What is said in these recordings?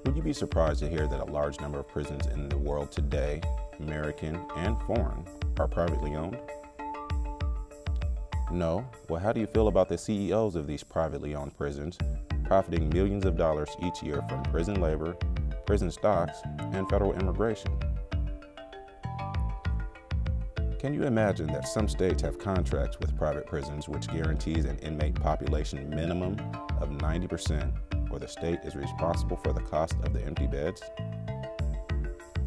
Would you be surprised to hear that a large number of prisons in the world today, American and foreign, are privately owned? No? Well, how do you feel about the CEOs of these privately owned prisons profiting millions of dollars each year from prison labor, prison stocks, and federal immigration? Can you imagine that some states have contracts with private prisons which guarantees an inmate population minimum of 90%, or the state is responsible for the cost of the empty beds?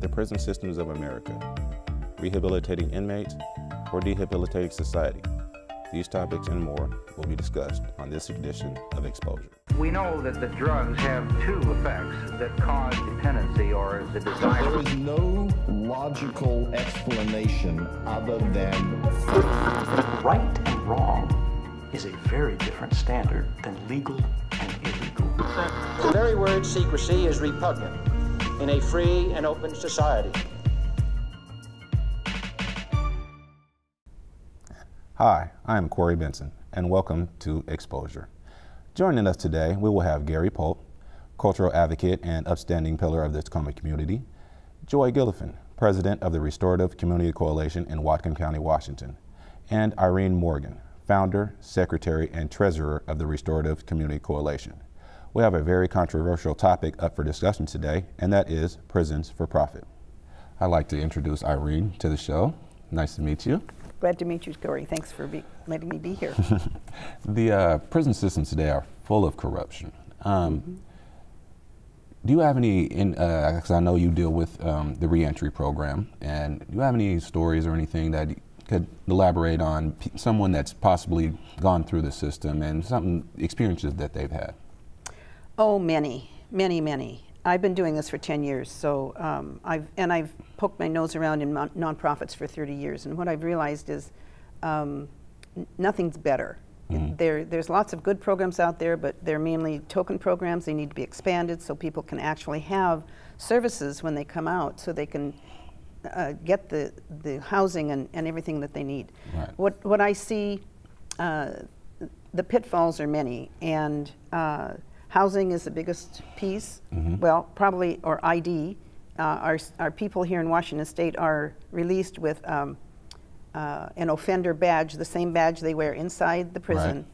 The prison systems of America, rehabilitating inmates or rehabilitating society. These topics and more will be discussed on this edition of Exposure. We know that the drugs have two effects that cause dependency or the desire. There is no logical explanation other than right and wrong is a very different standard than legal and illegal. The very word secrecy is repugnant in a free and open society. Hi, I am Corey Benson, and welcome to Exposure. Joining us today, we will have Gary Polk, cultural advocate and upstanding pillar of the Tacoma community, Joy Gilliffin, president of the Restorative Community Coalition in Whatcom County, Washington, and Irene Morgan, founder, secretary, and treasurer of the Restorative Community Coalition. We have a very controversial topic up for discussion today, and that is prisons for profit. I'd like to introduce Irene to the show. Nice to meet you. Glad to meet you, Corey. Thanks for letting me be here. The prison systems today are full of corruption. Do you have any, because I know you deal with the reentry program, and do you have any stories or anything that you could elaborate on someone that's possibly gone through the system and some experiences that they've had? Oh, many. I've been doing this for 10 years, so I've poked my nose around in nonprofits for 30 years, and what I've realized is nothing's better. There's lots of good programs out there, but they're mainly token programs. They need to be expanded so people can actually have services when they come out, so they can get the housing and everything that they need. Right. What I see, the pitfalls are many, and housing is the biggest piece. Well, probably, or ID. Our people here in Washington State are released with an offender badge, the same badge they wear inside the prison.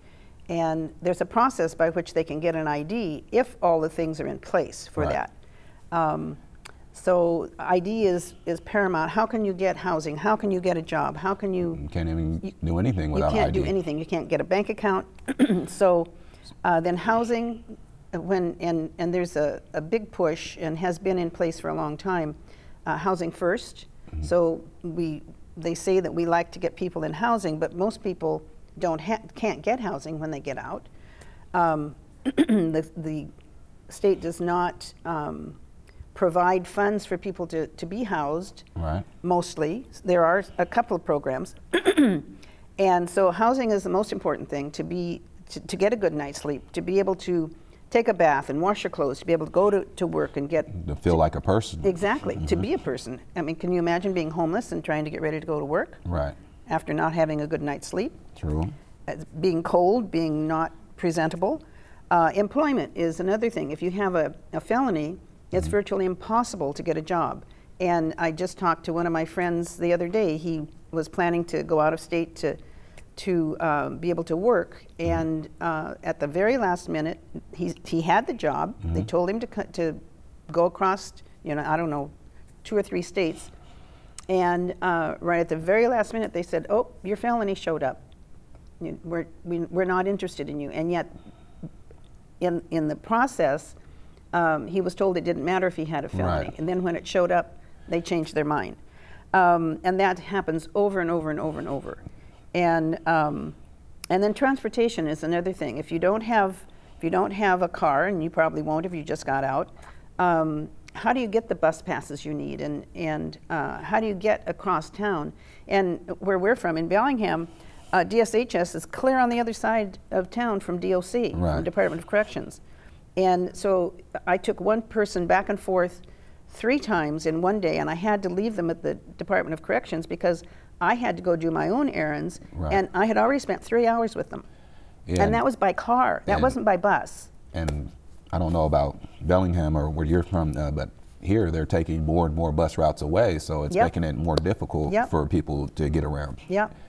Right. And there's a process by which they can get an ID if all the things are in place for right. that. So ID is paramount. How can you get housing? How can you get a job? How can you can't even do anything without ID. You can't do anything. You can't get a bank account. So then housing, and there's a big push and has been in place for a long time, housing first. So they say that we like to get people in housing, but most people can't get housing when they get out. The state does not provide funds for people to be housed. Right. Mostly. There are a couple of programs. And so housing is the most important thing, to get a good night's sleep, to be able to take a bath and wash your clothes, to be able to go to work and to feel like a person. Exactly, to be a person. I mean, can you imagine being homeless and trying to get ready to go to work? Right. After not having a good night's sleep? True. Being cold, being not presentable. Employment is another thing. If you have a felony, it's virtually impossible to get a job. And I just talked to one of my friends the other day. He was planning to go out of state to be able to work, and at the very last minute, he had the job. They told him to go across, I don't know, 2 or 3 states, and right at the very last minute, they said, "Oh, your felony showed up. We're not interested in you." And yet, in the process, he was told it didn't matter if he had a felony, right. And then when it showed up, they changed their mind, and that happens over and over and over and over. And then transportation is another thing. If you don't have a car, and you probably won't if you just got out, how do you get the bus passes you need, and how do you get across town? And where we're from in Bellingham, DSHS is clear on the other side of town from DOC, right. From Department of Corrections. And so I took one person back and forth 3 times in one day, and I had to leave them at the Department of Corrections because I had to go do my own errands, right. And I had already spent 3 hours with them. And that was by car. That wasn't by bus. And I don't know about Bellingham or where you're from, but here they're taking more and more bus routes away, so it's making it more difficult for people to get around.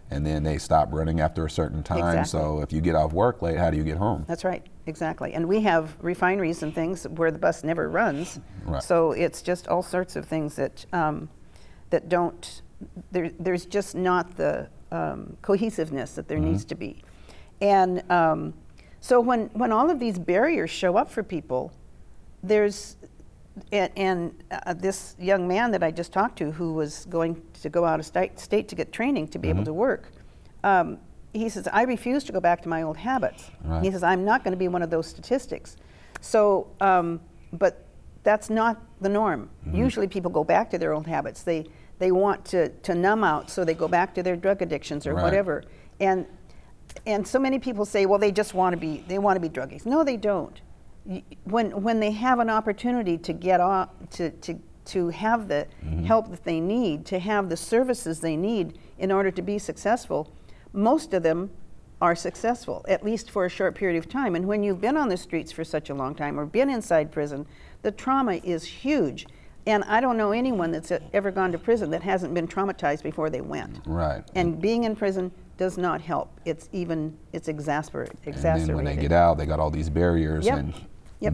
And then they stop running after a certain time, so if you get off work late, how do you get home? That's right, exactly. And we have refineries and things where the bus never runs, so it's just all sorts of things that that don't, there's just not the cohesiveness that there needs to be. And so when all of these barriers show up for people, there's, this young man that I just talked to who was going to go out of state to get training to be able to work, he says, I refuse to go back to my old habits. He says, I'm not going to be one of those statistics. So, but that's not the norm. Usually people go back to their old habits. They want to numb out, so they go back to their drug addictions or whatever. And so many people say, well, they just want to be, druggies. No, they don't. When they have an opportunity to get off, to have the help that they need, to have the services they need in order to be successful, most of them are successful, at least for a short period of time. And when you've been on the streets for such a long time or been inside prison, the trauma is huge. And I don't know anyone that's ever gone to prison that hasn't been traumatized before they went. And being in prison does not help. It's exacerbating. And then when they get out, they got all these barriers and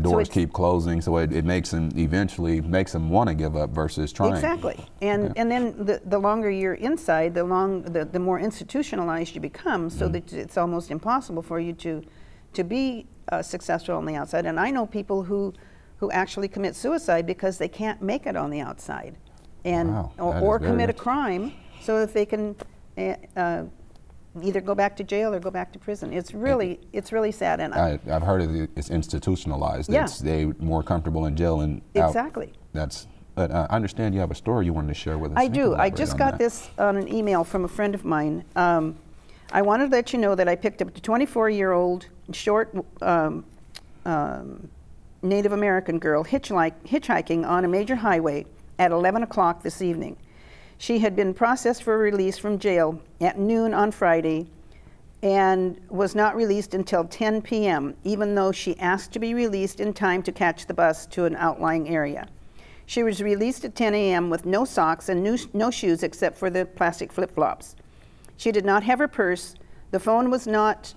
doors so keep closing, so it makes them, eventually makes them want to give up versus trying. Exactly. And then the longer you're inside, the more institutionalized you become, so that it's almost impossible for you to be successful on the outside. And I know people who actually commit suicide because they can't make it on the outside, and or commit a crime so that they can either go back to jail or go back to prison. It's really sad. And I've heard it's institutionalized. They're more comfortable in jail and exactly. But I understand you have a story you wanted to share with us. I do. I just got this on an email from a friend of mine. I wanted to let you know that I picked up a 24-year-old short Native American girl hitchhiking on a major highway at 11 o'clock this evening. She had been processed for release from jail at noon on Friday and was not released until 10 p.m., even though she asked to be released in time to catch the bus to an outlying area. She was released at 10 a.m. with no socks and no shoes except for the plastic flip-flops. She did not have her purse. The phone was not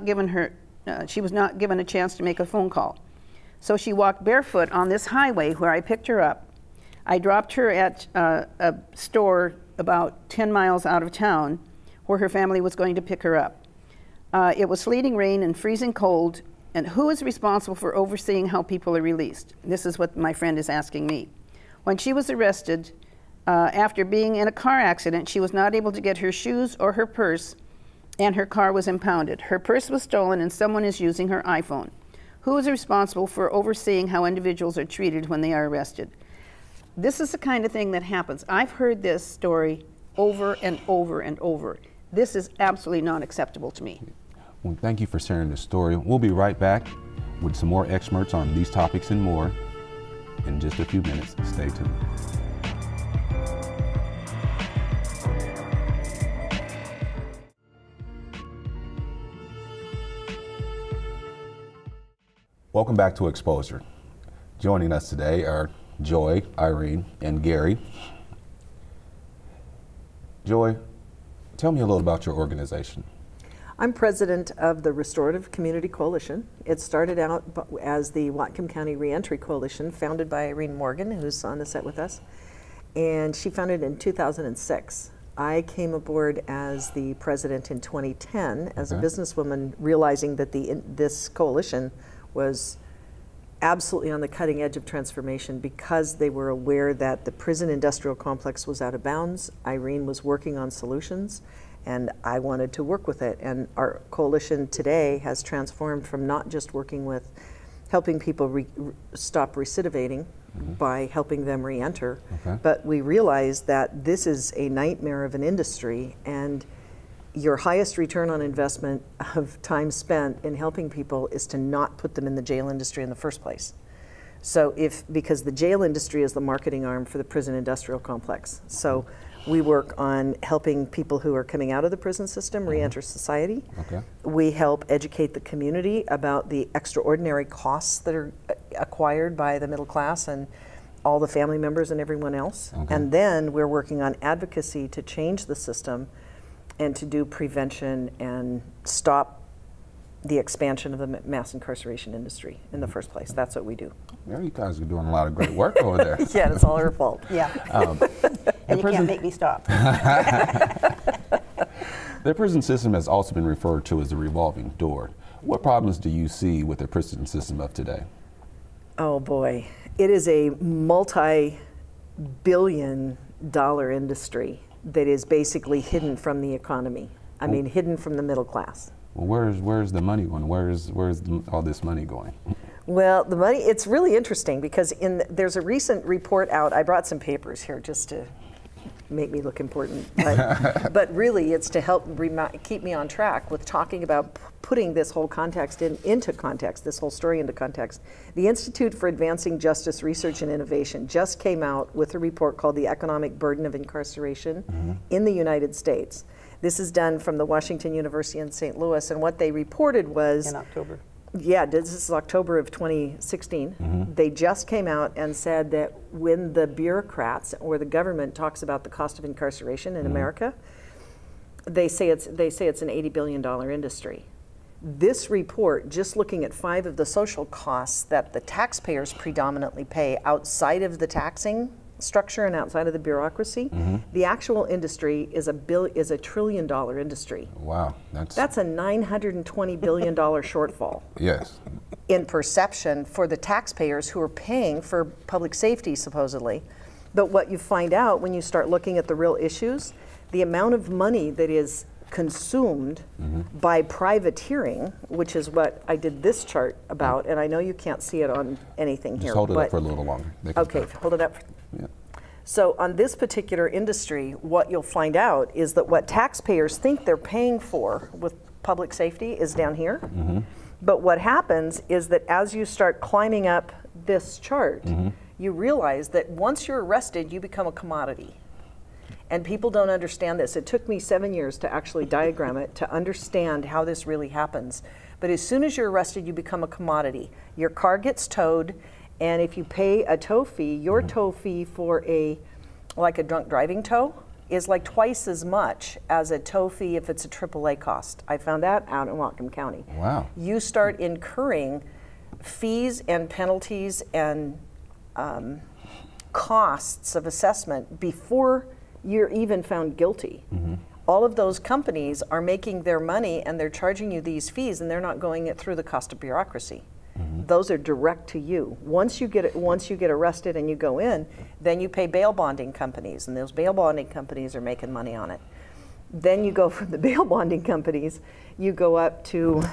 given her. She was not given a chance to make a phone call. So she walked barefoot on this highway where I picked her up. I dropped her at a store about 10 miles out of town where her family was going to pick her up. It was sleeting rain and freezing cold, and who is responsible for overseeing how people are released? This is what my friend is asking me. When she was arrested, after being in a car accident, she was not able to get her shoes or her purse, and her car was impounded. Her purse was stolen and someone is using her iPhone. Who is responsible for overseeing how individuals are treated when they are arrested? This is the kind of thing that happens. I've heard this story over and over and over. This is absolutely not acceptable to me. Well, thank you for sharing this story. We'll be right back with some more experts on these topics and more in just a few minutes. Stay tuned. Welcome back to Exposure. Joining us today are Joy, Irene, and Gary. Joy, tell me a little about your organization. I'm president of the Restorative Community Coalition. It started out as the Whatcom County Reentry Coalition, founded by Irene Morgan, who's on the set with us, and she founded in 2006. I came aboard as the president in 2010 as a businesswoman, realizing that this coalition was absolutely on the cutting edge of transformation because they were aware that the prison industrial complex was out of bounds. Irene was working on solutions, and I wanted to work with it. And our coalition today has transformed from not just working with helping people stop recidivating by helping them re-enter, but we realized that this is a nightmare of an industry, and your highest return on investment of time spent in helping people is to not put them in the jail industry in the first place. So because the jail industry is the marketing arm for the prison industrial complex. So We work on helping people who are coming out of the prison system re-enter society. Okay. We help educate the community about the extraordinary costs that are acquired by the middle class and all the family members and everyone else. Okay. And then we're working on advocacy to change the system and to do prevention and stop the expansion of the mass incarceration industry in the first place. That's what we do. Yeah, you guys are doing a lot of great work over there. Yeah, it's all her fault. Yeah. And you can't make me stop. The prison system has also been referred to as a revolving door. What problems do you see with the prison system of today? Oh boy, it is a multi-billion-dollar industry that is basically hidden from the economy. I mean, hidden from the middle class. Well, where's the money going? Where's all this money going? Well, the money, it's really interesting because there's a recent report out. I brought some papers here just to make me look important, but really it's to help keep me on track with talking about putting this whole context into context, this whole story into context. The Institute for Advancing Justice Research and Innovation just came out with a report called The Economic Burden of Incarceration in the United States. This is done from the Washington University in St. Louis, and what they reported was— In October. Yeah, this is October of 2016. They just came out and said that when the bureaucrats or the government talks about the cost of incarceration in America, they say it's an $80 billion industry. This report, just looking at 5 of the social costs that the taxpayers predominantly pay outside of the taxing structure and outside of the bureaucracy, the actual industry is a $1 trillion industry. Wow, that's a $920 billion shortfall. Yes. In perception for the taxpayers who are paying for public safety, supposedly. But what you find out when you start looking at the real issues, the amount of money that is consumed by privateering, which is what I did this chart about, and I know you can't see it on anything here. Just hold it up for a little longer. Okay, hold it up. Yeah. So on this particular industry, what you'll find out is that what taxpayers think they're paying for with public safety is down here. But what happens is that as you start climbing up this chart, you realize that once you're arrested, you become a commodity. And people don't understand this. It took me 7 years to actually diagram it, to understand how this really happens. But as soon as you're arrested, you become a commodity. Your car gets towed, and if you pay a tow fee, your tow fee for like a drunk driving tow is like twice as much as a tow fee if it's a AAA cost. I found that out in Whatcom County. Wow. You start incurring fees and penalties and costs of assessment before you're even found guilty. All of those companies are making their money and they're charging you these fees, and they're not going it through the cost of bureaucracy. Those are direct to you. Once you get arrested and you go in, then you pay bail bonding companies, and those bail bonding companies are making money on it. Then you go from the bail bonding companies, you go up to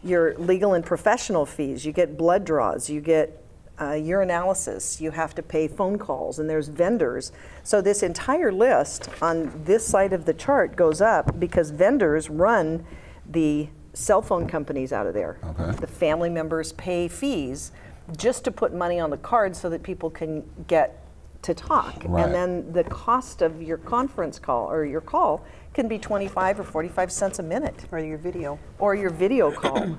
your legal and professional fees. You get blood draws, you get urinalysis, you have to pay phone calls, and there's vendors. So this entire list on this side of the chart goes up because vendors run the cell phone companies out of there. Okay. The family members pay fees just to put money on the card so that people can get to talk. Right. And then the cost of your conference call or your call can be 25 or 45 cents a minute. Or your video. Or your video call.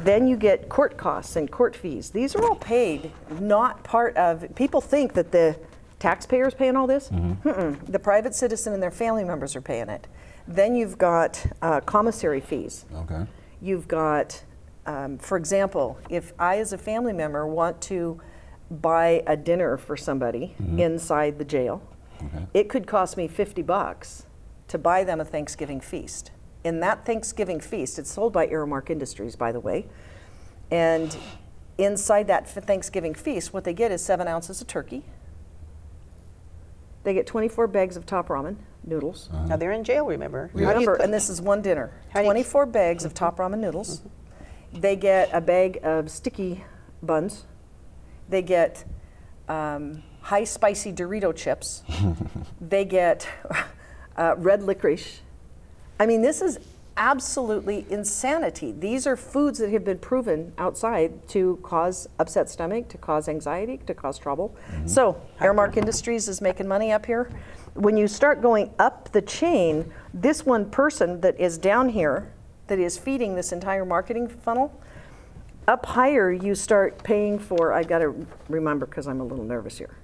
Then you get court costs and court fees. These are all paid, not part of, people think that the taxpayers paying all this. The private citizen and their family members are paying it. Then you've got commissary fees. Okay. You've got, for example, if I as a family member want to buy a dinner for somebody inside the jail, it could cost me $50 to buy them a Thanksgiving feast. In that Thanksgiving feast, it's sold by Aramark Industries, by the way, and inside that Thanksgiving feast, what they get is 7 ounces of turkey. They get 24 bags of Top Ramen noodles. Now they're in jail, remember? Remember, and this is one dinner. 24 bags of Top Ramen noodles. They get a bag of sticky buns. They get high spicy Dorito chips. They get red licorice. I mean, this is absolutely insanity. These are foods that have been proven outside to cause upset stomach, to cause anxiety, to cause trouble. So Aramark Industries is making money up here. When you start going up the chain, this one person that is down here, that is feeding this entire marketing funnel, up higher you start paying for, I've got to remember because I'm a little nervous here.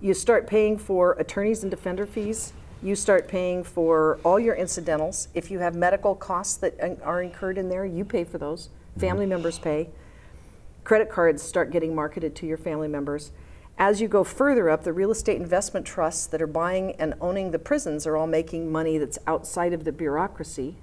You start paying for attorneys and defender fees. You start paying for all your incidentals. If you have medical costs that are incurred in there, you pay for those. Family members pay. Credit cards start getting marketed to your family members. As you go further up, the real estate investment trusts that are buying and owning the prisons are all making money that's outside of the bureaucracy.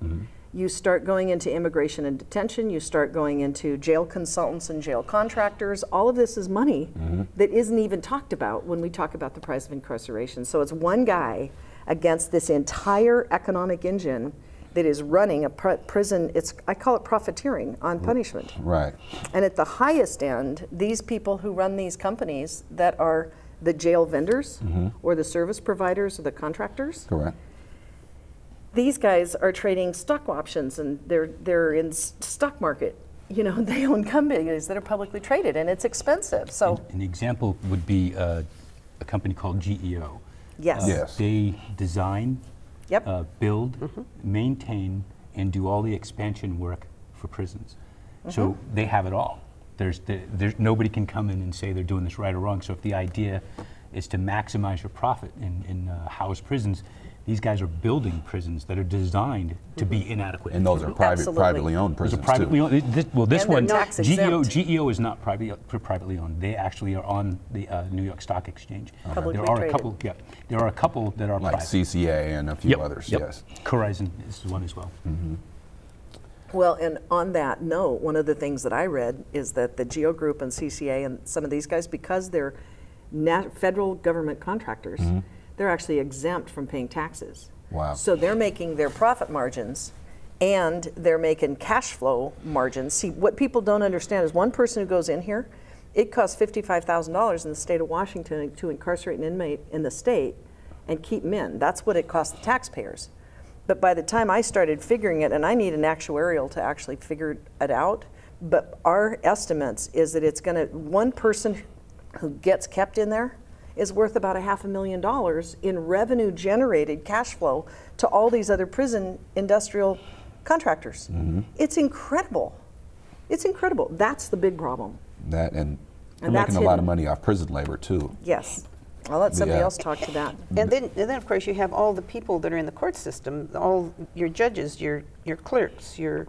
You start going into immigration and detention, you start going into jail consultants and jail contractors. All of this is money that isn't even talked about when we talk about the price of incarceration. So it's one guy against this entire economic engine that is running a prison. I call it profiteering on punishment. Right. And at the highest end, these people who run these companies that are the jail vendors or the service providers or the contractors. Correct. These guys are trading stock options, and they're in stock market. You know, they own companies that are publicly traded, and it's expensive. So an example would be a company called GEO. Yes. Yes. They design, build, maintain, and do all the expansion work for prisons. So they have it all. There's nobody can come in and say they're doing this right or wrong. So if the idea is to maximize your profit in house prisons, these guys are building prisons that are designed to be inadequate. And those are privately owned prisons, privately owned. This and one, GEO is not privately owned. They actually are on the New York Stock Exchange. Publicly there are traded. a couple. There are a couple that are like private. CCA and a few others. Yes. Corizon is one as well. Well, and on that note, one of the things that I read is that the GEO Group and CCA and some of these guys, because they're federal government contractors, they're actually exempt from paying taxes. Wow. So they're making their profit margins and they're making cash flow margins. See, what people don't understand is one person who goes in here, it costs $55,000 in the state of Washington to incarcerate an inmate in the state and keep them in. That's what it costs the taxpayers. But by the time I started figuring it, and I need an actuarial to actually figure it out, but our estimates is that it's gonna, one person who gets kept in there is worth about $500,000 in revenue generated cash flow to all these other prison industrial contractors. It's incredible. It's incredible. That's the big problem. That and they're that's making a lot of hidden. money off prison labor too. Yes. I'll let somebody else talk to that. And then of course you have all the people that are in the court system, all your judges, your clerks, your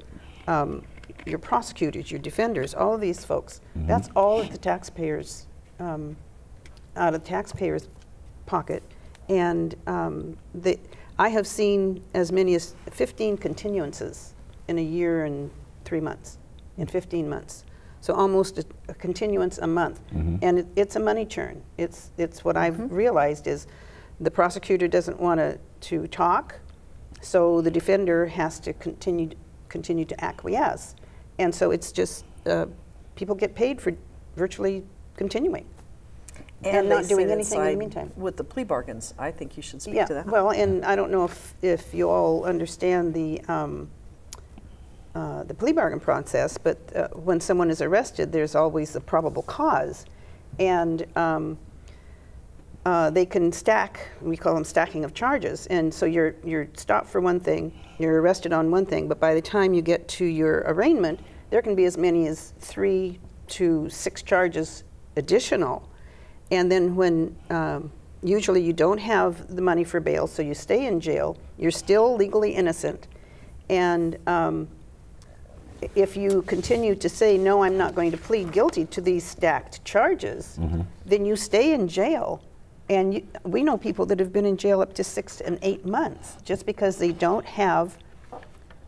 prosecutors, your defenders, all of these folks. That's all of the taxpayers, out of taxpayers' pocket. And I have seen as many as 15 continuances in a year and 3 months, in 15 months. So almost a continuance a month. And it's a money churn. It's what I've realized is the prosecutor doesn't want to talk, so the defender has to continue to acquiesce. And so it's just, people get paid for virtually continuing. And not doing anything in the meantime. With the plea bargains, I think you should speak to that. Well, and I don't know if you all understand the plea bargain process, but when someone is arrested, there's always a probable cause. And they can stack, we call them stacking of charges. And so you're stopped for one thing, you're arrested on one thing, but by the time you get to your arraignment, there can be as many as 3 to 6 charges additional. And then when usually you don't have the money for bail, so you stay in jail, you're still legally innocent. And if you continue to say, no, I'm not going to plead guilty to these stacked charges, then you stay in jail. And we know people that have been in jail up to 6 and 8 months just because they don't have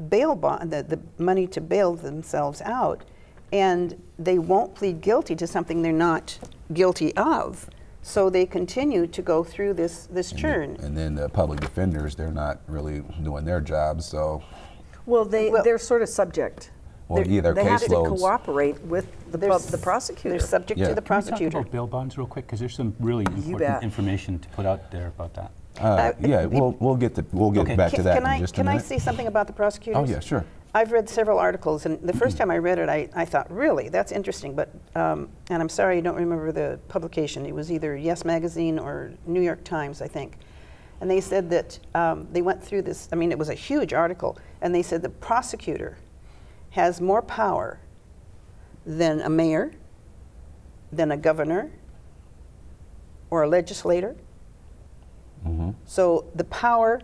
bail bond, the money to bail themselves out. And they won't plead guilty to something they're not guilty of. So they continue to go through this churn. And then the public defenders, they're not really doing their job, so. Well, they're sort of subject. Well, either they have to caseloads. cooperate with the prosecutor. They're subject to the prosecutor. Can we talk about bail bonds real quick? Because there's some really important information to put out there about that. Yeah, we'll get back to that in just a minute. Can I say something about the prosecutors? Oh yeah, sure. I've read several articles, and the first time I read it, I thought, really, that's interesting. But and I'm sorry I don't remember the publication. It was either Yes Magazine or New York Times, I think. And they said that they went through this, I mean, it was a huge article, and they said the prosecutor has more power than a mayor, than a governor, or a legislator. So the power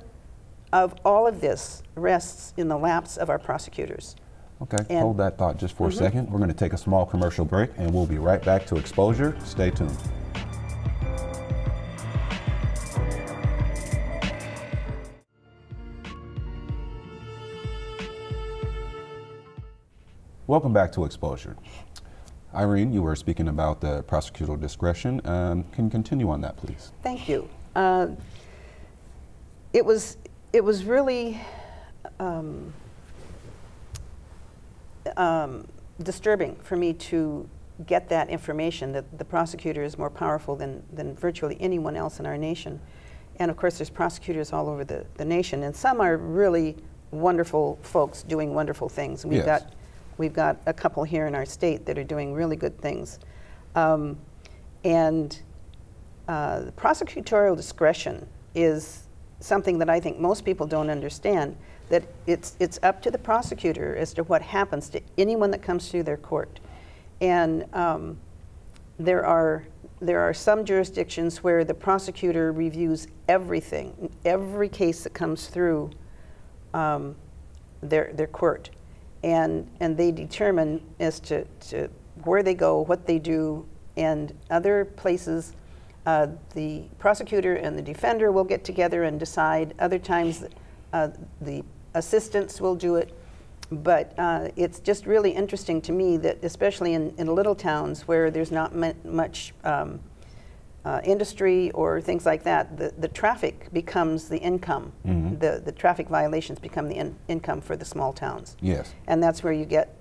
of all of this rests in the laps of our prosecutors. Okay, and hold that thought just for a second. We're going to take a small commercial break, and we'll be right back to Exposure. Stay tuned. Welcome back to Exposure. Irene, you were speaking about the prosecutorial discretion. Can you continue on that, please? Thank you. It was really disturbing for me to get that information that the prosecutor is more powerful than virtually anyone else in our nation. And of course, there's prosecutors all over the nation, and some are really wonderful folks doing wonderful things. We've got a couple here in our state that are doing really good things. The prosecutorial discretion is something that I think most people don't understand, that it's up to the prosecutor as to what happens to anyone that comes through their court. And there are some jurisdictions where the prosecutor reviews everything, every case that comes through their court. And they determine as to where they go, what they do, and other places the prosecutor and the defender will get together and decide. Other times the assistants will do it. But it's just really interesting to me that, especially in little towns where there's not much industry or things like that, the traffic becomes the income. The traffic violations become the income for the small towns. Yes. And that's where you get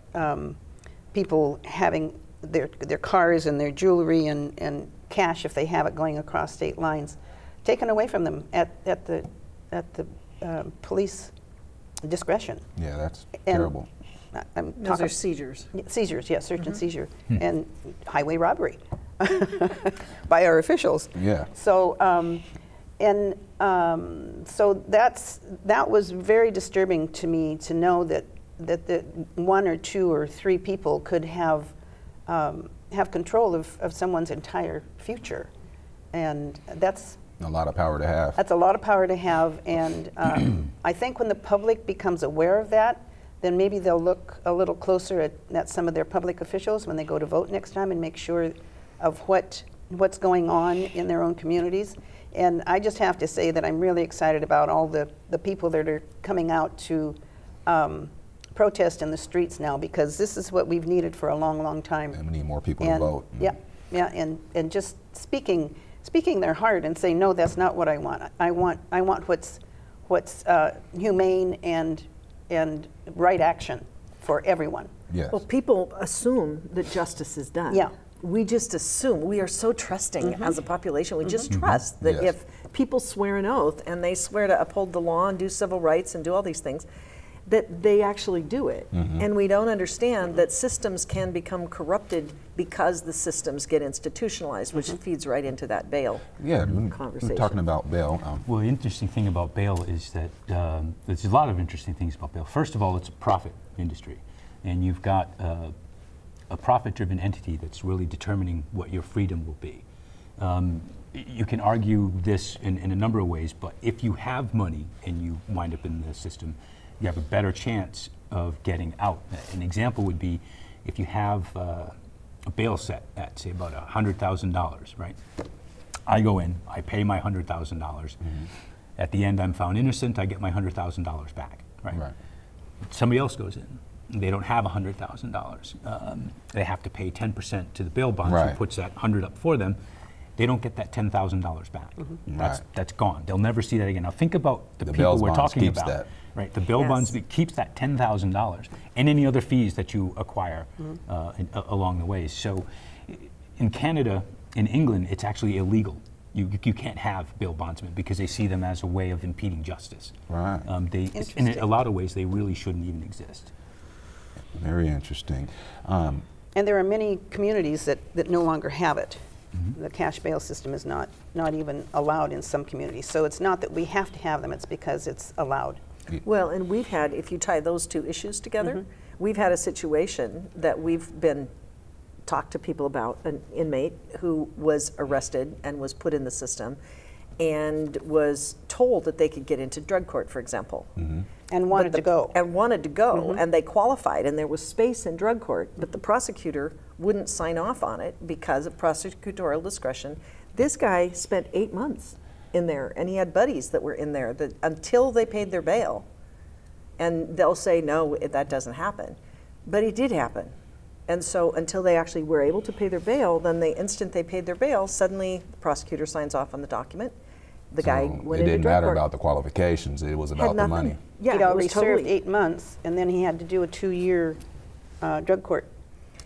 people having their cars and their jewelry and cash, if they have it, going across state lines, taken away from them at the police discretion. Yeah, that's terrible. Those are seizures. Seizures, yes, search and seizure, and highway robbery by our officials. Yeah. So, so that was very disturbing to me, to know that the 1 or 2 or 3 people could have control of someone's entire future, and that's a lot of power to have. That's a lot of power to have, and I think when the public becomes aware of that, then maybe they'll look a little closer at some of their public officials when they go to vote next time, and make sure of what's going on in their own communities. And I just have to say that I'm really excited about all the people that are coming out to protest in the streets now, because this is what we've needed for a long, long time. And we need more people to vote. Yeah, and just speaking their heart and saying, no, that's not what I want. I want what's humane and right action for everyone. Yes. Well, people assume that justice is done. Yeah. We just assume. We are so trusting as a population. We just trust that if people swear an oath and they swear to uphold the law and do civil rights and do all these things, that they actually do it. And we don't understand that systems can become corrupted because the systems get institutionalized, which feeds right into that bail conversation. We're talking about bail. Well, the interesting thing about bail is that there's a lot of interesting things about bail. First of all, it's a profit industry, and you've got a profit-driven entity that's really determining what your freedom will be. You can argue this in a number of ways, but if you have money and you wind up in the system, you have a better chance of getting out. An example would be if you have a bail set at, say, about $100,000, right? I go in, I pay my $100,000. At the end, I'm found innocent, I get my $100,000 back, right? Somebody else goes in. They don't have $100,000. They have to pay 10% to the bail bonds, who puts that 100 up for them. They don't get that $10,000 back. That's gone. They'll never see that again. Now think about the people we're talking about. That. Right, the bail bonds keeps that $10,000 and any other fees that you acquire along the way. So in Canada, in England, it's actually illegal. You can't have bail bondsmen because they see them as a way of impeding justice. Right. In a lot of ways, they really shouldn't even exist. Very interesting. And there are many communities that no longer have it. The cash bail system is not even allowed in some communities. So it's not that we have to have them, it's because it's allowed. Well, and we've had, if you tie those two issues together, we've had a situation that we've been talked to people about, an inmate who was arrested and was put in the system and was told that they could get into drug court, for example. And wanted to go. And wanted to go, and they qualified, and there was space in drug court, but the prosecutor wouldn't sign off on it because of prosecutorial discretion. This guy spent 8 months in there, and he had buddies that were in there that until they paid their bail, and they'll say, no, that doesn't happen. But it did happen. And so until they actually were able to pay their bail, then the instant they paid their bail, suddenly the prosecutor signs off on the document. The guy went into drug court. It didn't matter about the qualifications, it was about the money. Yeah, he'd already served 8 months, and then he had to do a 2-year drug court.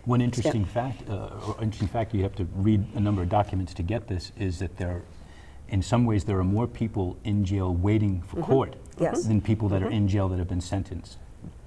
One interesting fact, you have to read a number of documents to get this, is that in some ways there are more people in jail waiting for court than people that are in jail that have been sentenced.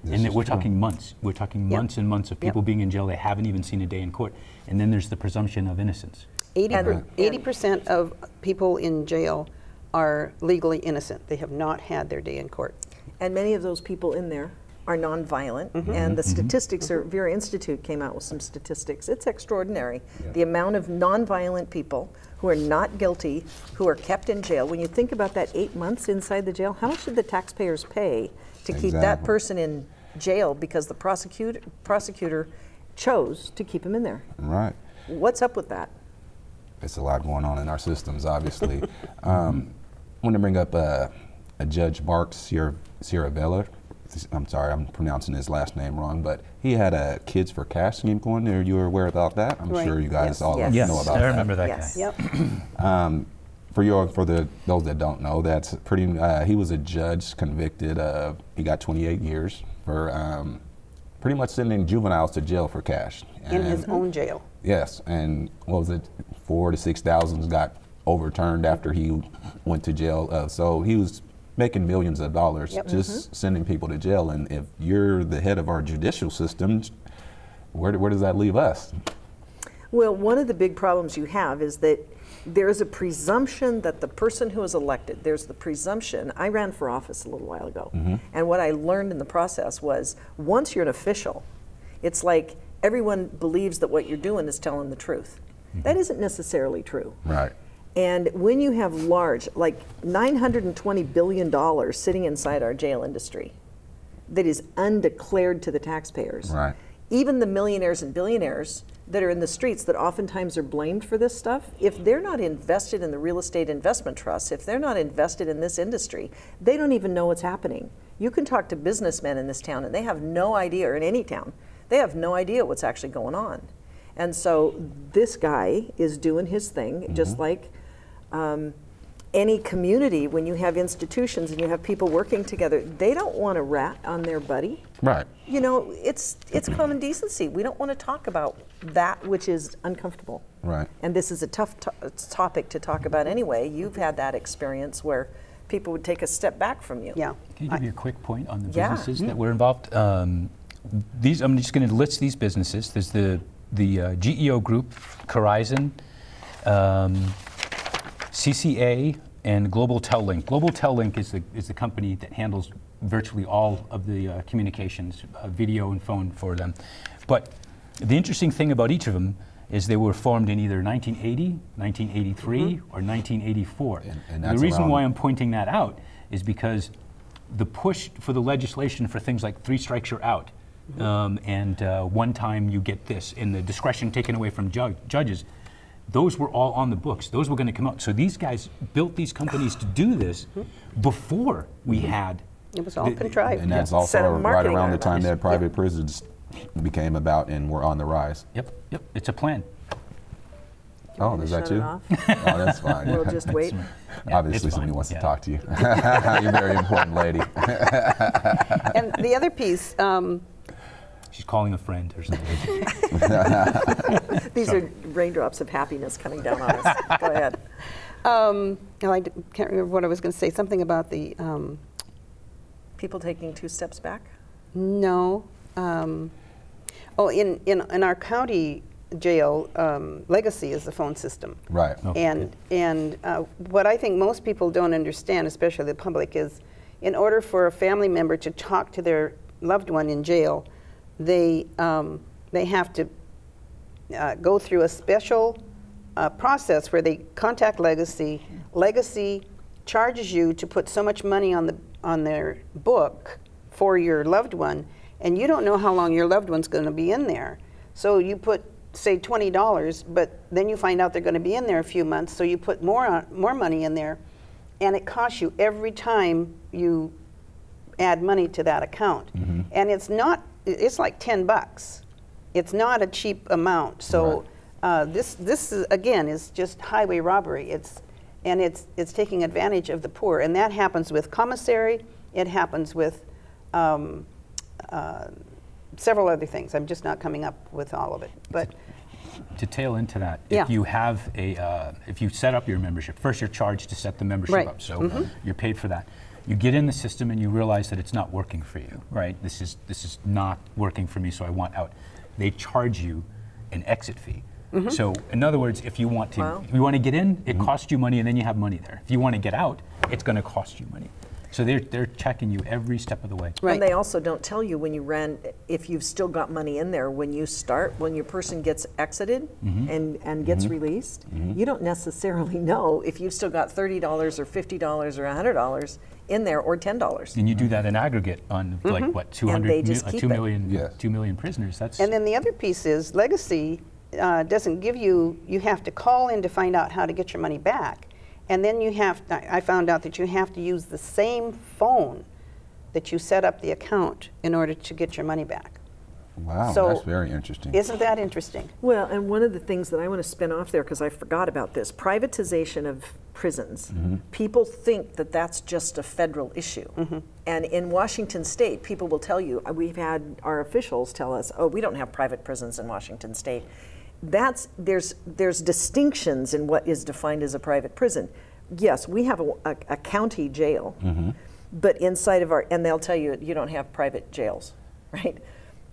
And we're talking months. We're talking months and months of people being in jail. They haven't even seen a day in court. And then there's the presumption of innocence. 80% of people in jail are legally innocent. They have not had their day in court. And many of those people in there are nonviolent, and the statistics are, Vera Institute came out with some statistics. It's extraordinary. The amount of nonviolent people who are not guilty, who are kept in jail. When you think about that 8 months inside the jail, how much did the taxpayers pay to keep that person in jail because the prosecutor chose to keep him in there? Right. What's up with that? It's a lot going on in our systems, obviously. I want to bring up a Judge Mark Ciaravella. I'm sorry, I'm pronouncing his last name wrong, but he had a Kids for Cash scheme going there. You were aware about that? I'm sure you guys all know about that. I remember that guy. Yep. For those that don't know, that's pretty. He was a judge convicted of. He got 28 years for pretty much sending juveniles to jail for cash. In his own jail. Yes, and what was it? 4,000 to 6,000 got overturned after he went to jail. So he was making millions of dollars just sending people to jail. And if you're the head of our judicial system, where does that leave us? Well, one of the big problems you have is that there's a presumption that the person who is elected, there's the presumption. I ran for office a little while ago, and what I learned in the process was once you're an official, it's like everyone believes that what you're doing is telling the truth. That isn't necessarily true. Right. And when you have large, like $920 billion sitting inside our jail industry that is undeclared to the taxpayers, right. Even the millionaires and billionaires that are in the streets that oftentimes are blamed for this stuff, if they're not invested in the real estate investment trusts, if they're not invested in this industry, they don't even know what's happening. You can talk to businessmen in this town and they have no idea, or in any town, they have no idea what's actually going on. And so this guy is doing his thing, just like any community. When you have institutions and you have people working together, they don't want to rat on their buddy. Right. You know, it's common decency. We don't want to talk about that which is uncomfortable. Right. And this is a tough topic to talk about anyway. You've had that experience where people would take a step back from you. Yeah. Can I give you a quick point on the businesses that were involved? I'm just going to list these businesses. There's the GEO Group, Corizon, CCA, and Global Tellink. Global Tellink is the company that handles virtually all of the communications, video and phone for them. But the interesting thing about each of them is they were formed in either 1980, 1983, or 1984. And the reason why I'm pointing that out is because the push for the legislation for things like 3 strikes you're out, and one time you get this, and the discretion taken away from judges, those were all on the books. Those were going to come out. So these guys built these companies to do this before we had. It was all contrived. And that's also right around the time that private prisons became about and were on the rise. Yep. It's a plan. Oh, is that you? Oh, that's fine. We'll just wait. Obviously, somebody wants to talk to you. You're a very important lady. And the other piece. She's calling a friend or something. These are raindrops of happiness coming down on us. Go ahead. I can't remember what I was going to say. Something about the people taking 2 steps back. No. In our county, jail, Legacy is the phone system. Right. And what I think most people don't understand, especially the public, is in order for a family member to talk to their loved one in jail, they have to go through a special process where they contact Legacy. Legacy charges you to put so much money on their book for your loved one, and you don't know how long your loved one's going to be in there. So you put, say, $20, but then you find out they're going to be in there a few months, so you put more money in there, and it costs you every time you add money to that account. And it's like $10. It's not a cheap amount. So this is, again, is just highway robbery. It's taking advantage of the poor, and that happens with commissary. It happens with several other things. I'm just not coming up with all of it. But to tail into that, if you have if you set up your membership, first you're charged to set the membership up, so you're paid for that. You get in the system and you realize that it's not working for you, right? This is not working for me, so I want out. They charge you an exit fee. So in other words, if you want to get in, it costs you money, and then you have money there. If you want to get out, it's going to cost you money. So they're checking you every step of the way. And they also don't tell you when you run, if you've still got money in there when you start, when your person gets exited and gets released, you don't necessarily know if you've still got $30 or $50 or $100 in there, or $10. And you do that in aggregate on like what, 2 million prisoners. That's and then the other piece is Legacy doesn't give you, you have to call in to find out how to get your money back. And then you have, I found out that you have to use the same phone that you set up the account in order to get your money back. Wow, so that's very interesting. Isn't that interesting? Well, and one of the things that I want to spin off there, because I forgot about this, privatization of prisons. People think that that's just a federal issue. And in Washington State, people will tell you, we've had our officials tell us, oh, we don't have private prisons in Washington State. There's distinctions in what is defined as a private prison. Yes, we have a county jail, but inside of our, and they'll tell you, you don't have private jails, right?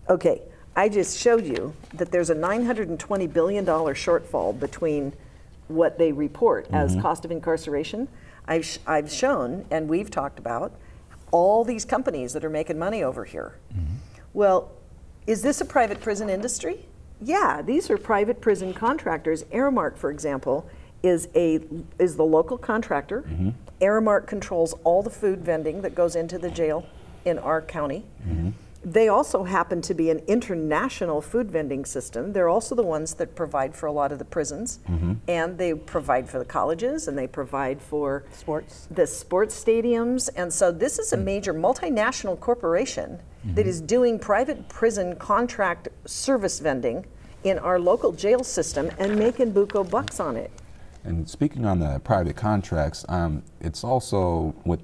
Okay, I just showed you that there's a $920 billion shortfall between what they report as cost of incarceration. I've shown, and we've talked about, all these companies that are making money over here. Well, is this a private prison industry? Yeah, these are private prison contractors. Aramark, for example, is the local contractor. Aramark controls all the food vending that goes into the jail in our county. They also happen to be an international food vending system. They're also the ones that provide for a lot of the prisons, and they provide for the colleges, and they provide for the sports stadiums. And so this is a major multinational corporation that is doing private prison contract service vending in our local jail system and making buco bucks on it. And speaking on the private contracts, it's also with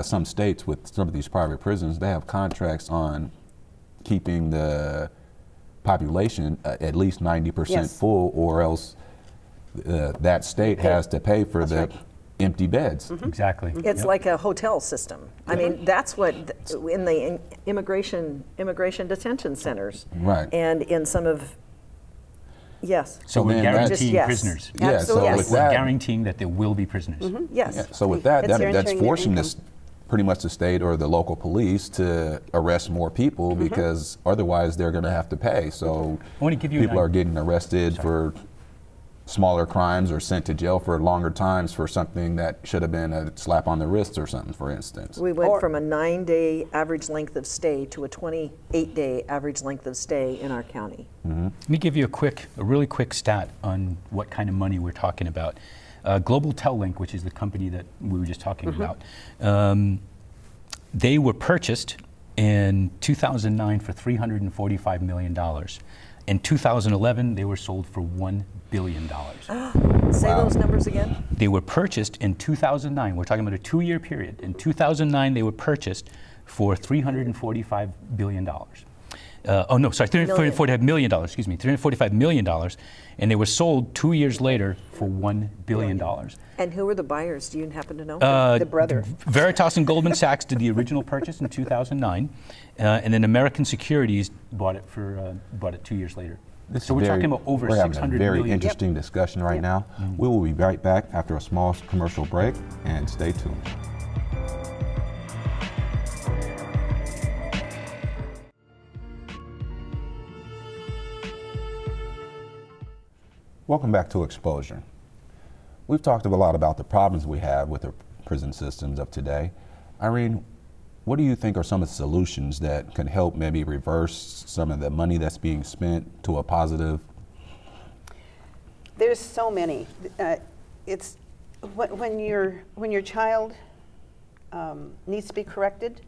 some states, with some of these private prisons, they have contracts on keeping the population at least 90% full, or else that state has to pay for the empty beds. Exactly. It's like a hotel system. I mean, that's what in the immigration detention centers, and in some of. So we're guaranteeing prisoners. Yeah, so with that, we're guaranteeing that there will be prisoners. So with that, that's forcing this pretty much the state or the local police to arrest more people, because otherwise they're going to have to pay. So I want to give you people are getting arrested for smaller crimes or sent to jail for longer times for something that should have been a slap on the wrist or something, for instance. We went from a 9-day average length of stay to a 28-day average length of stay in our county. Let me give you a really quick stat on what kind of money we're talking about. Global Tellink, which is the company that we were just talking about, they were purchased in 2009 for $345 million. In 2011, they were sold for $1 billion. Say those numbers again. They were purchased in 2009. We're talking about a 2-year period. In 2009, they were purchased for $345 billion. Oh no, sorry, $345 million, excuse me, $345 million. And they were sold 2 years later for $1 billion. And who were the buyers? Do you happen to know? The brother. Veritas and Goldman Sachs did the original purchase in 2009. And then American Securities bought it 2 years later. So we're talking about over 600 million. We're having a very interesting discussion right now. We will be right back after a small commercial break, and stay tuned. Welcome back to Exposure. We've talked a lot about the problems we have with the prison systems of today. Irene, what do you think are some of the solutions that can help maybe reverse some of the money that's being spent to a positive? There's so many. It's when your child needs to be corrected,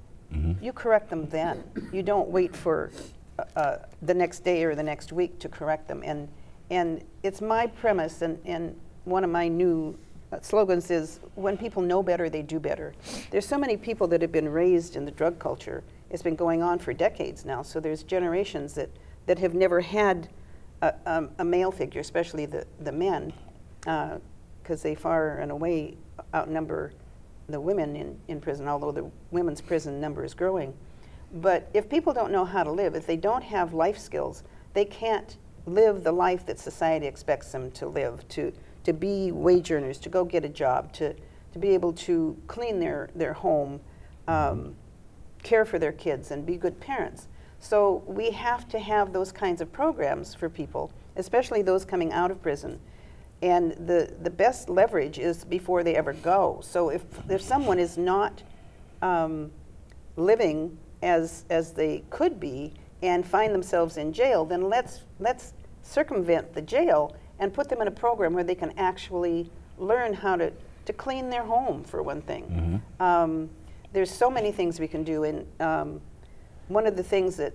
you correct them then. You don't wait for the next day or the next week to correct them. And it's my premise, and one of my new slogans is, when people know better, they do better. There's so many people that have been raised in the drug culture. It's been going on for decades now, so there's generations that have never had a male figure, especially the men, because they far and away outnumber the women in prison, although the women's prison number is growing. But if people don't know how to live, if they don't have life skills, they can't live the life that society expects them to live, to be wage earners, to go get a job, to be able to clean their home, care for their kids, and be good parents. So we have to have those kinds of programs for people, especially those coming out of prison. And the best leverage is before they ever go. So if someone is not living as they could be and find themselves in jail, then let's circumvent the jail and put them in a program where they can actually learn how to clean their home, for one thing. There's so many things we can do. And one of the things that,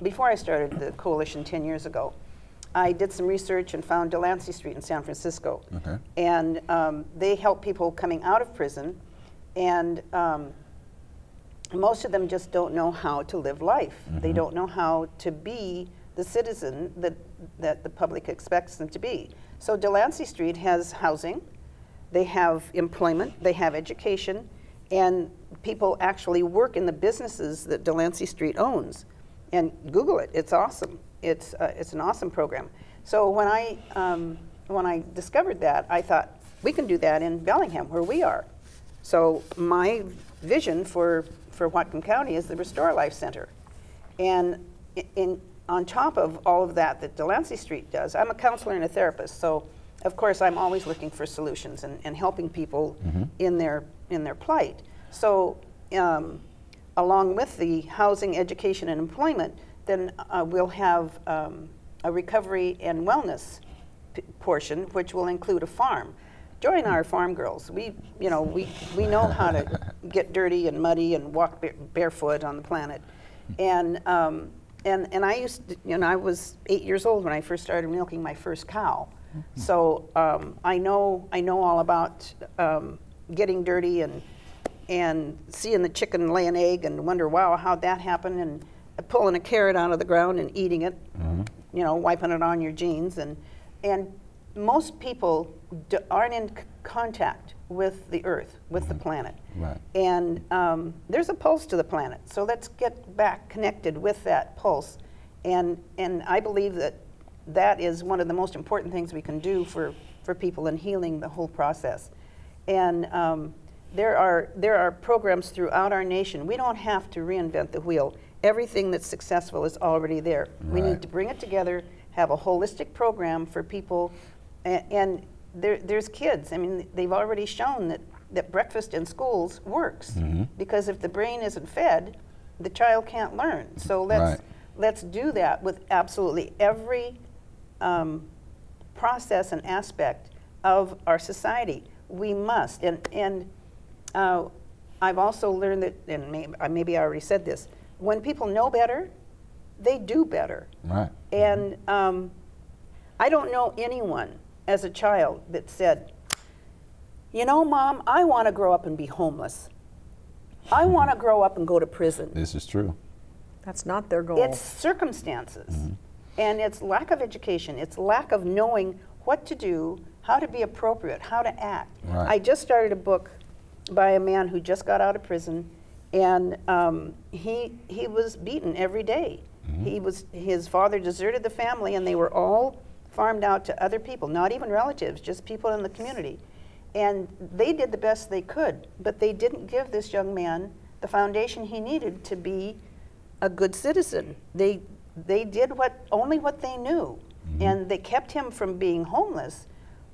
before I started the coalition 10 years ago, I did some research and found Delancey Street in San Francisco. And they help people coming out of prison, and most of them just don't know how to live life. They don't know how to be the citizen that the public expects them to be. So Delancey Street has housing, they have employment, they have education, and people actually work in the businesses that Delancey Street owns. And Google it, it's awesome. It's an awesome program. So when I discovered that, I thought, we can do that in Bellingham, where we are. So my vision for Whatcom County is the Restore Life Center. And on top of all of that Delancey Street does, I'm a counselor and a therapist, so of course I'm always looking for solutions and helping people in their plight. So along with the housing, education, and employment, then we'll have a recovery and wellness portion, which will include a farm. Join our farm girls. We know how to get dirty and muddy and walk barefoot on the planet. And I used to, I was 8 years old when I first started milking my first cow. So I know all about getting dirty and seeing the chicken lay an egg and wonder, wow, how'd that happen? And pulling a carrot out of the ground and eating it, wiping it on your jeans. And most people aren't in contact with the earth, with the planet. Right. And there's a pulse to the planet, so let's get back connected with that pulse. And I believe that is one of the most important things we can do for people in healing the whole process. And there are programs throughout our nation. We don't have to reinvent the wheel. Everything that's successful is already there. Right. We need to bring it together, have a holistic program for people, and there's kids. I mean, they've already shown that breakfast in schools works, because if the brain isn't fed, the child can't learn. So let's do that with absolutely every process and aspect of our society. We must. And I've also learned that, and maybe I already said this, when people know better, they do better. Right. And I don't know anyone as a child that said, Mom, I want to grow up and be homeless. I want to grow up and go to prison. This is true. That's not their goal. It's circumstances. And it's lack of education. It's lack of knowing what to do, how to be appropriate, how to act. Right. I just started a book by a man who just got out of prison, and he was beaten every day. His father deserted the family, and they were all farmed out to other people, not even relatives, just people in the community. And they did the best they could, but they didn't give this young man the foundation he needed to be a good citizen. They did only what they knew, and they kept him from being homeless,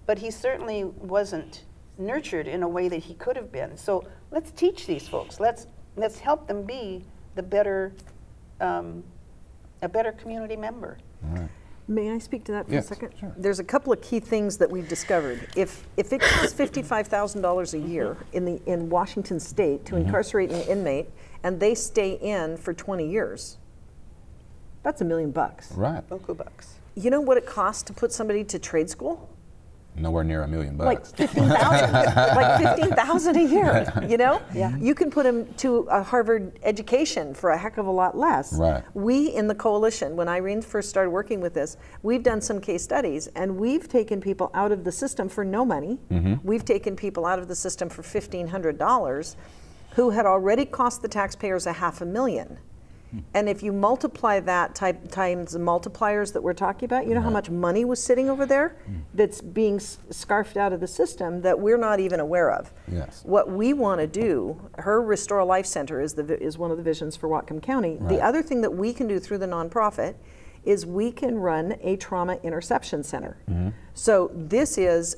but he certainly wasn't nurtured in a way that he could have been. So let's teach these folks. Let's help them be the better, a better community member. Right. May I speak to that for a second? Sure. There's a couple of key things that we've discovered. If it costs $55,000 a year in Washington State to incarcerate an inmate, and they stay in for 20 years, that's $1 million. Right. Boku bucks. You know what it costs to put somebody to trade school? Nowhere near $1 million. Like 15,000, like 15,000 a year. You know, you can put them to a Harvard education for a heck of a lot less. Right. We in the coalition, when Irene first started working with this, we've done some case studies, and we've taken people out of the system for no money. We've taken people out of the system for $1,500, who had already cost the taxpayers $500,000. And if you multiply that times the multipliers that we're talking about, you know how much money was sitting over there that's being scarfed out of the system that we're not even aware of. Yes. What we want to do, her Restore Life Center is one of the visions for Whatcom County. Right. The other thing that we can do through the nonprofit is we can run a trauma interception center. So this is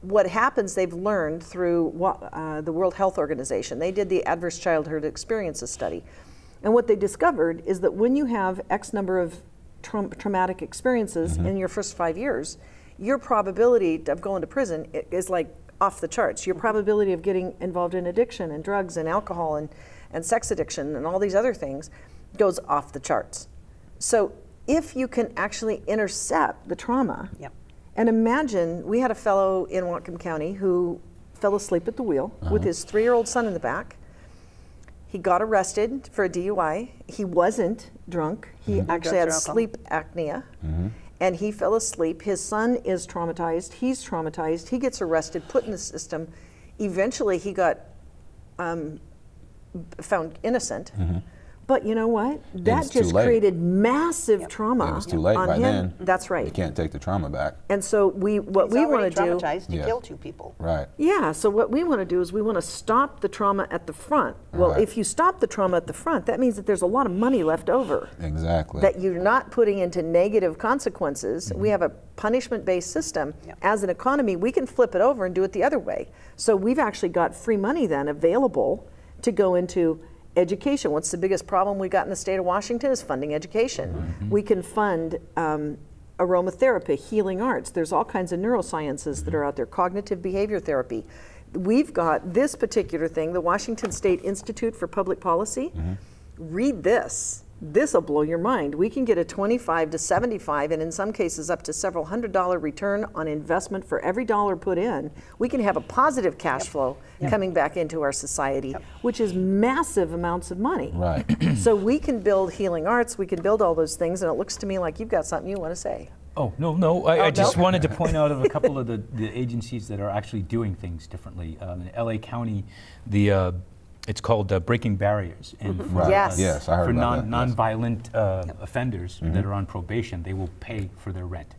what happens. They've learned through the World Health Organization. They did the Adverse Childhood Experiences study. And what they discovered is that when you have X number of traumatic experiences in your first 5 years, your probability of going to prison is like off the charts. Your probability of getting involved in addiction and drugs and alcohol and sex addiction and all these other things goes off the charts. So if you can actually intercept the trauma, and imagine, we had a fellow in Whatcom County who fell asleep at the wheel with his 3-year-old son in the back. He got arrested for a DUI. He wasn't drunk. He actually had sleep apnea, and he fell asleep. His son is traumatized. He's traumatized. He gets arrested, put in the system. Eventually, he got found innocent. But you know what? That just created massive trauma. It was too late by him. then. That's right. You can't take the trauma back. And so what we want to do, traumatized to kill 2 people. Right. Yeah. So what we want to do is we want to stop the trauma at the front. Well, if you stop the trauma at the front, that means that there's a lot of money left over. Exactly. That you're not putting into negative consequences. We have a punishment-based system. As an economy, we can flip it over and do it the other way. So we've actually got free money then available to go into education. What's the biggest problem we got in the state of Washington is funding education. We can fund aromatherapy, healing arts. There's all kinds of neurosciences that are out there, cognitive behavior therapy. We've got this particular thing, the Washington State Institute for Public Policy. Read this. This will blow your mind. We can get a 25 to 75, and in some cases up to several $100 return on investment for every dollar put in. We can have a positive cash flow coming back into our society, which is massive amounts of money. Right. So we can build healing arts, we can build all those things, and it looks to me like you've got something you want to say. Oh, no. I just wanted to point out of a couple of the agencies that are actually doing things differently. In LA County, it's called Breaking Barriers. And for, yes, I heard for about that. non-violent offenders that are on probation, they will pay for their rent.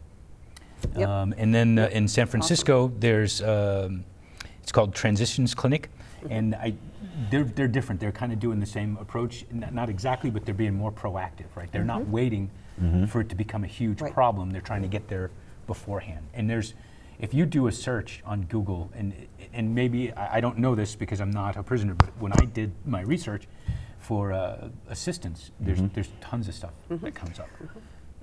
And then in San Francisco, there's it's called Transitions Clinic, and they're different. They're kind of doing the same approach, not exactly, but they're being more proactive, right? They're not waiting for it to become a huge problem. They're trying to get there beforehand. And if you do a search on Google, and maybe, I don't know this because I'm not a prisoner, but when I did my research for assistance, there's tons of stuff that comes up.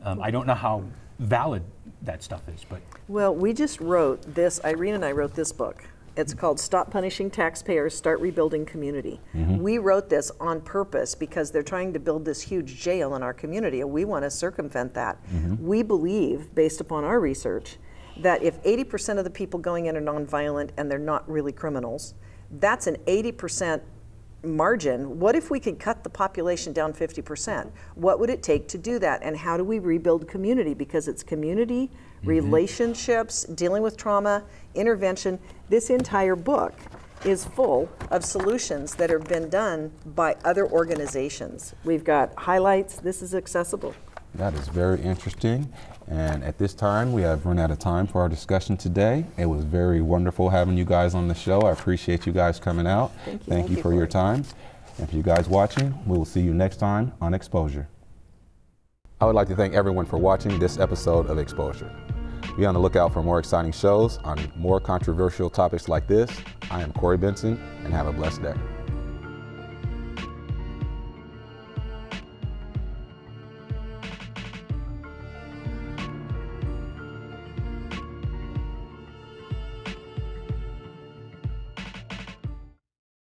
I don't know how valid that stuff is, but. Well, we just wrote this, Irene and I wrote this book. It's called Stop Punishing Taxpayers, Start Rebuilding Community. We wrote this on purpose because they're trying to build this huge jail in our community, and we want to circumvent that. We believe, based upon our research, that if 80% of the people going in are nonviolent and they're not really criminals, that's an 80% margin. What if we could cut the population down 50%? What would it take to do that? And how do we rebuild community? Because it's community, relationships, dealing with trauma, intervention. This entire book is full of solutions that have been done by other organizations. We've got highlights. This is accessible. That is very interesting. And at this time, we have run out of time for our discussion today. It was very wonderful having you guys on the show. I appreciate you guys coming out. Thank you. Thank you for your time. And for you guys watching, we will see you next time on Exposure. I would like to thank everyone for watching this episode of Exposure. Be on the lookout for more exciting shows on more controversial topics like this. I am Corey Benson, and have a blessed day.